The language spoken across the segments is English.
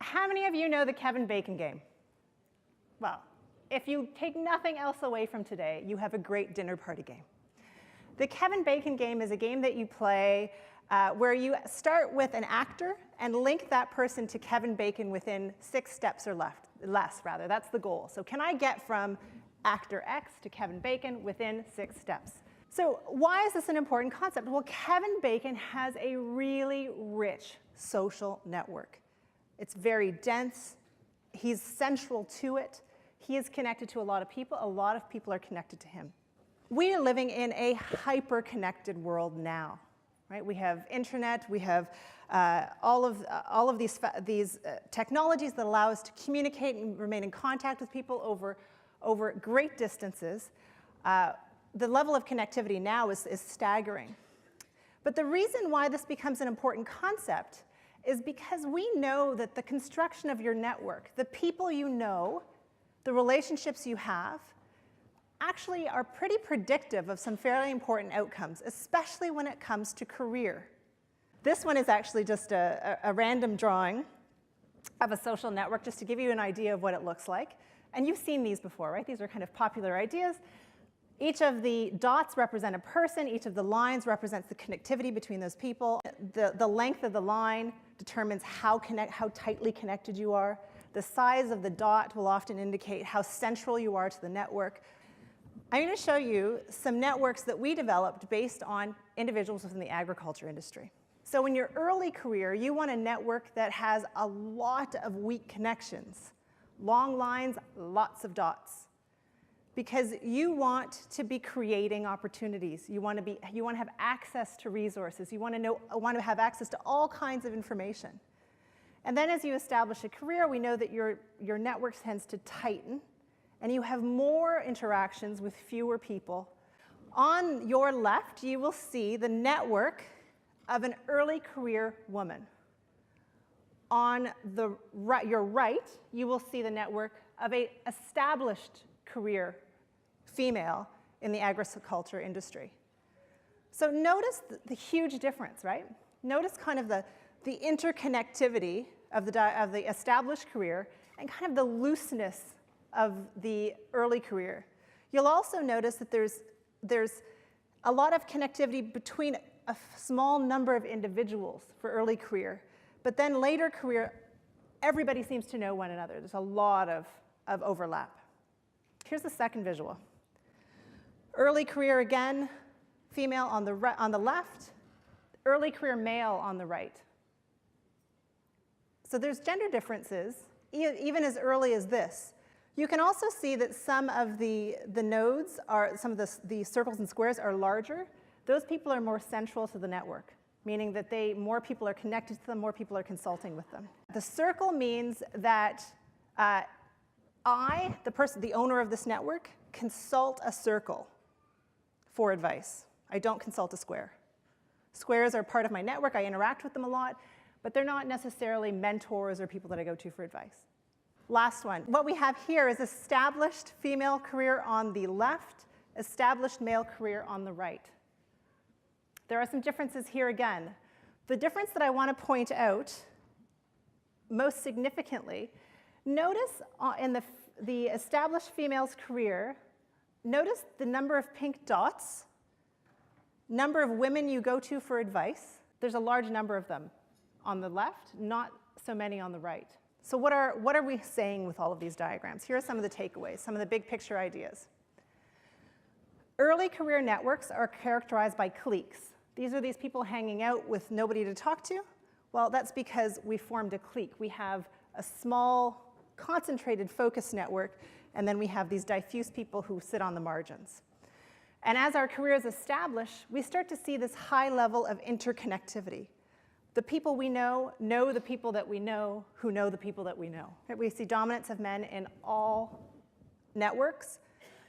How many of you know the Kevin Bacon game? Well, if you take nothing else away from today, you have a great dinner party game. The Kevin Bacon game is a game that you play where you start with an actor and link that person to Kevin Bacon within 6 steps or less. That's the goal. So can I get from actor X to Kevin Bacon within 6 steps? So why is this an important concept? Well, Kevin Bacon has a really rich social network. It's very dense. He's central to it. He is connected to a lot of people. A lot of people are connected to him. We are living in a hyper-connected world now, right? We have internet. We have all of these technologies that allow us to communicate and remain in contact with people over great distances. The level of connectivity now is staggering. But the reason why this becomes an important concept is because we know that the construction of your network, the people you know, the relationships you have, actually are pretty predictive of some fairly important outcomes, especially when it comes to career. This one is actually just a random drawing of a social network, just to give you an idea of what it looks like. And you've seen these before, right? These are kind of popular ideas. Each of the dots represent a person. Each of the lines represents the connectivity between those people. The length of the line determines how tightly connected you are. The size of the dot will often indicate how central you are to the network. I'm going to show you some networks that we developed based on individuals within the agriculture industry. So in your early career, you want a network that has a lot of weak connections. Long lines, lots of dots. Because you want to be creating opportunities. You want to have access to resources. You want to have access to all kinds of information. And then as you establish a career, we know that your network tends to tighten, and you have more interactions with fewer people. On your left, you will see the network of an early career woman. On your right, you will see the network of an established career female in the agriculture industry. So notice the huge difference, right? Notice kind of the interconnectivity of the established career and kind of the looseness of the early career. You'll also notice that there's a lot of connectivity between a small number of individuals for early career, but then later career, everybody seems to know one another. There's a lot of overlap. Here's the second visual. Early career again, female on the left, early career male on the right. So there's gender differences, even as early as this. You can also see that some of the nodes some of the circles and squares are larger. Those people are more central to the network, meaning that more people are connected to them, more people are consulting with them. The circle means that the owner of this network, consult a circle for advice. I don't consult a square. Squares are part of my network. I interact with them a lot, but they're not necessarily mentors or people that I go to for advice. Last one. What we have here is established female career on the left, established male career on the right. There are some differences here again. The difference that I want to point out most significantly, notice in the established female's career, notice the number of pink dots, number of women you go to for advice. There's a large number of them on the left, not so many on the right. So what are we saying with all of these diagrams? Here are some of the takeaways, some of the big picture ideas. Early career networks are characterized by cliques. These are these people hanging out with nobody to talk to. Well, that's because we formed a clique. We have a small, concentrated focus network, and then we have these diffuse people who sit on the margins. And as our careers establish, we start to see this high level of interconnectivity. The people we know the people that we know who know the people that we know. We see dominance of men in all networks,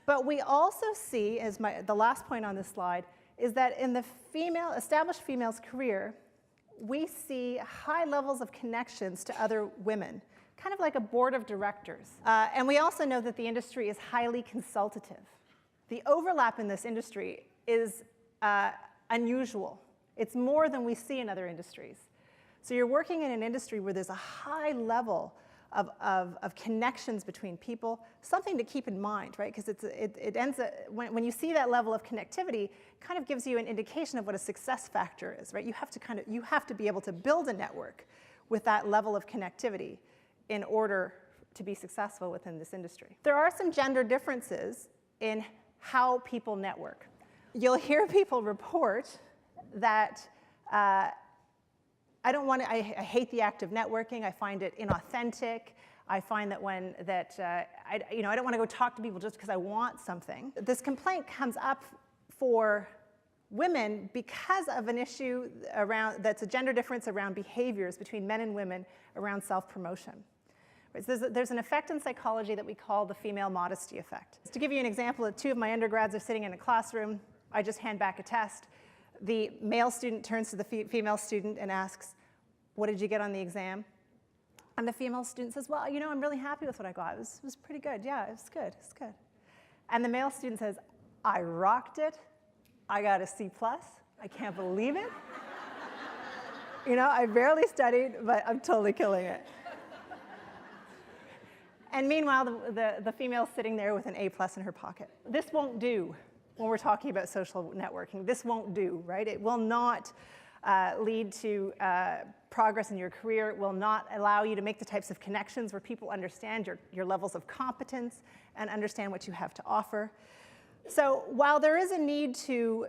but we also see, as the last point on this slide, is that in the established female's career, we see high levels of connections to other women, kind of like a board of directors. And we also know that the industry is highly consultative. The overlap in this industry is unusual. It's more than we see in other industries. So you're working in an industry where there's a high level of connections between people, something to keep in mind, right? Because it ends up, when you see that level of connectivity, it kind of gives you an indication of what a success factor is, right? You have to be able to build a network with that level of connectivity in order to be successful within this industry. There are some gender differences in how people network. You'll hear people report that I hate the act of networking. I find it inauthentic. I find that I don't want to go talk to people just because I want something. This complaint comes up for women because of an issue that's a gender difference around behaviors between men and women around self-promotion. So there's an effect in psychology that we call the female modesty effect. To give you an example, 2 of my undergrads are sitting in a classroom. I just hand back a test. The male student turns to the female student and asks, "What did you get on the exam?" And the female student says, "Well, I'm really happy with what I got. It was pretty good. Yeah, it was good. It's good." And the male student says, "I rocked it. I got a C+. I can't believe it. I barely studied, but I'm totally killing it." And meanwhile, the female's sitting there with an A+ in her pocket. This won't do. When we're talking about social networking, this won't do, right? It will not lead to progress in your career. It will not allow you to make the types of connections where people understand your levels of competence and understand what you have to offer. So while there is a need to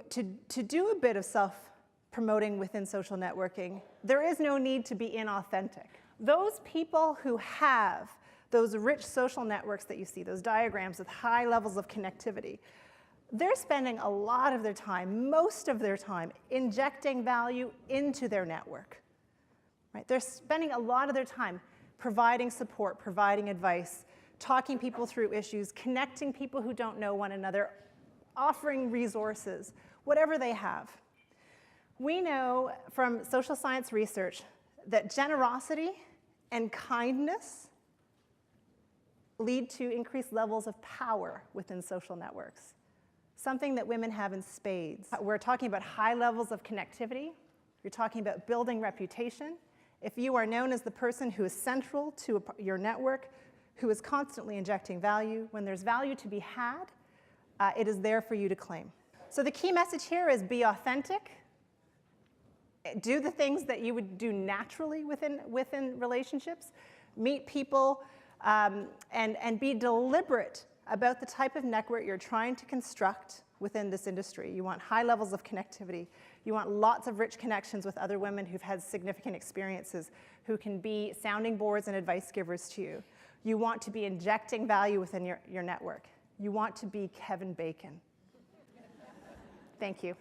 do a bit of self-promoting within social networking, there is no need to be inauthentic. Those people who have those rich social networks that you see, those diagrams with high levels of connectivity, they're spending a lot of their time, most of their time, injecting value into their network. Right? They're spending a lot of their time providing support, providing advice, talking people through issues, connecting people who don't know one another, offering resources, whatever they have. We know from social science research that generosity and kindness lead to increased levels of power within social networks. Something that women have in spades. We're talking about high levels of connectivity. You're talking about building reputation. If you are known as the person who is central to your network, who is constantly injecting value, when there's value to be had, it is there for you to claim. So the key message here is be authentic. Do the things that you would do naturally within relationships. Meet people and be deliberate about the type of network you're trying to construct within this industry. You want high levels of connectivity. You want lots of rich connections with other women who've had significant experiences, who can be sounding boards and advice givers to you. You want to be injecting value within your network. You want to be Kevin Bacon. Thank you.